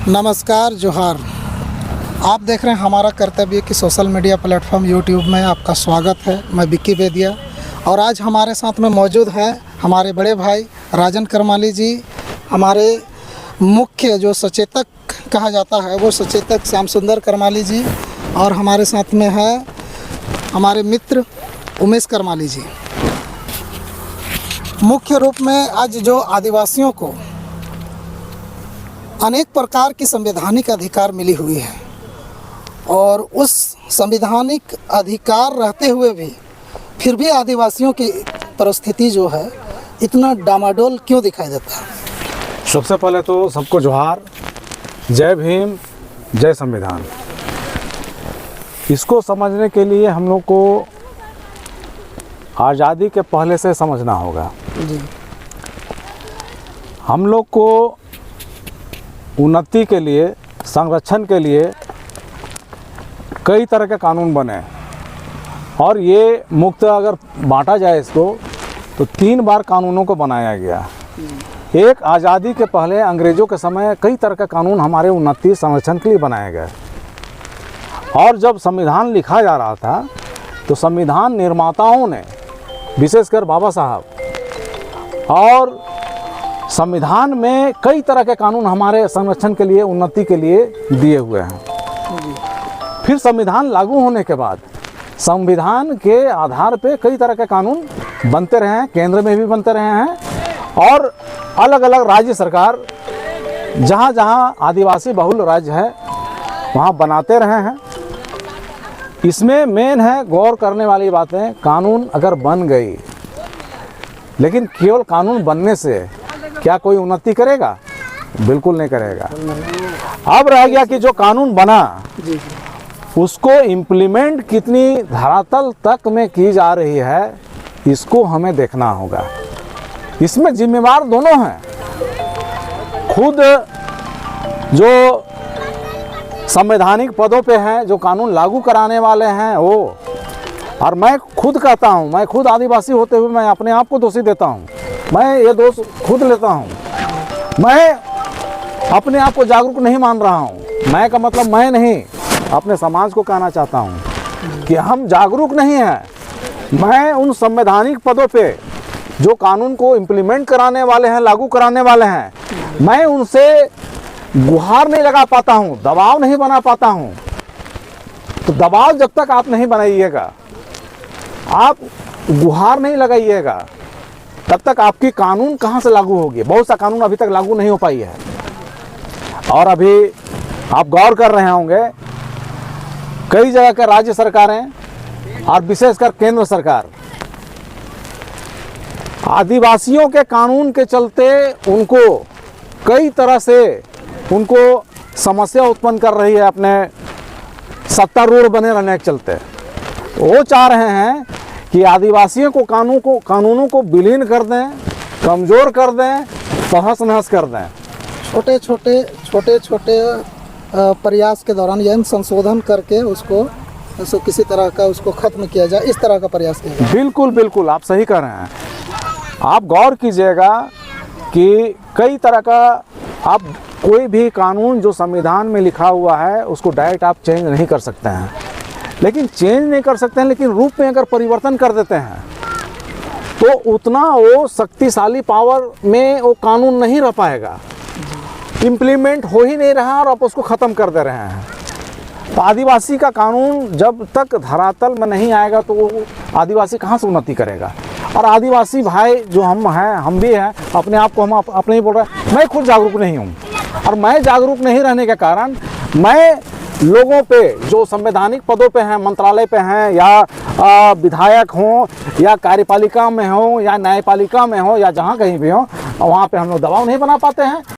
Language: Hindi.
नमस्कार, जोहार। आप देख रहे हैं हमारा कर्तव्य की सोशल मीडिया प्लेटफॉर्म यूट्यूब में आपका स्वागत है। मैं विक्की बेदिया और आज हमारे साथ में मौजूद है हमारे बड़े भाई राजन करमाली जी, हमारे मुख्य जो सचेतक कहा जाता है वो सचेतक श्याम सुंदर करमाली जी, और हमारे साथ में है हमारे मित्र उमेश करमाली जी। मुख्य रूप में आज जो आदिवासियों को अनेक प्रकार की संवैधानिक अधिकार मिली हुई है और उस संवैधानिक अधिकार रहते हुए भी फिर भी आदिवासियों की परिस्थिति जो है इतना डामाडोल क्यों दिखाई देता है? सबसे पहले तो सबको जोहार, जय भीम, जय संविधान। इसको समझने के लिए हम लोग को आज़ादी के पहले से समझना होगा। जी। हम लोग को उन्नति के लिए, संरक्षण के लिए कई तरह के कानून बने और ये मुक्त अगर बांटा जाए इसको तो 3 बार कानूनों को बनाया गया। एक, आज़ादी के पहले अंग्रेज़ों के समय कई तरह के कानून हमारे उन्नति संरक्षण के लिए बनाए गए। और जब संविधान लिखा जा रहा था तो संविधान निर्माताओं ने, विशेषकर बाबा साहब, और संविधान में कई तरह के कानून हमारे संरक्षण के लिए, उन्नति के लिए दिए हुए हैं। फिर संविधान लागू होने के बाद संविधान के आधार पे कई तरह के कानून बनते रहे हैं, केंद्र में भी बनते रहे हैं और अलग अलग राज्य सरकार जहाँ जहाँ आदिवासी बहुल राज्य है वहाँ बनाते रहे हैं। इसमें मेन है गौर करने वाली बातें, कानून अगर बन गई, लेकिन केवल कानून बनने से क्या कोई उन्नति करेगा? बिल्कुल नहीं करेगा। अब रह गया कि जो कानून बना उसको इम्प्लीमेंट कितनी धरातल तक में की जा रही है, इसको हमें देखना होगा। इसमें जिम्मेवार दोनों हैं, खुद जो संवैधानिक पदों पे हैं, जो कानून लागू कराने वाले हैं वो, और मैं खुद कहता हूँ, मैं खुद आदिवासी होते हुए मैं अपने आप को दोषी देता हूँ, मैं ये दोष खुद लेता हूँ। मैं अपने आप को जागरूक नहीं मान रहा हूँ। मैं का मतलब मैं नहीं, अपने समाज को कहना चाहता हूँ कि हम जागरूक नहीं हैं। मैं उन संवैधानिक पदों पे जो कानून को इम्प्लीमेंट कराने वाले हैं, लागू कराने वाले हैं, मैं उनसे गुहार नहीं लगा पाता हूँ, दबाव नहीं बना पाता हूँ। तो दबाव जब तक आप नहीं बनाइएगा, आप गुहार नहीं लगाइएगा, तब तक आपकी कानून कहाँ से लागू होगी? बहुत सा कानून अभी तक लागू नहीं हो पाई है। और अभी आप गौर कर रहे होंगे, कई जगह के राज्य सरकारें और विशेषकर केंद्र सरकार आदिवासियों के कानून के चलते उनको कई तरह से उनको समस्या उत्पन्न कर रही है, अपने सत्तारूढ़ बने रहने के चलते। वो चाह रहे हैं कि आदिवासियों को कानूनों को विलीन कर दें, कमज़ोर कर दें, तहस नहस कर दें। छोटे छोटे प्रयास के दौरान यानी संशोधन करके उसको किसी तरह का उसको ख़त्म किया जाए, इस तरह का प्रयास किया जाए। बिल्कुल बिल्कुल, आप सही कह रहे हैं। आप गौर कीजिएगा कि कई तरह का, आप कोई भी कानून जो संविधान में लिखा हुआ है उसको डायरेक्ट आप चेंज नहीं कर सकते हैं, लेकिन चेंज नहीं कर सकते हैं, लेकिन रूप में अगर परिवर्तन कर देते हैं तो उतना वो शक्तिशाली पावर में वो कानून नहीं रह पाएगा, इम्प्लीमेंट हो ही नहीं रहा और आप उसको ख़त्म कर दे रहे हैं। तो आदिवासी का कानून जब तक धरातल में नहीं आएगा तो वो आदिवासी कहाँ से उन्नति करेगा? और आदिवासी भाई जो हम हैं, हम भी हैं, अपने आप को हम अपने ही बोल रहे हैं। मैं खुद जागरूक नहीं हूँ और मैं जागरूक नहीं रहने के कारण मैं लोगों पे जो संवैधानिक पदों पे हैं, मंत्रालय पे हैं, या विधायक हों, या कार्यपालिका में हों, या न्यायपालिका में हों, या जहाँ कहीं भी हों, वहाँ पे हम लोग दबाव नहीं बना पाते हैं।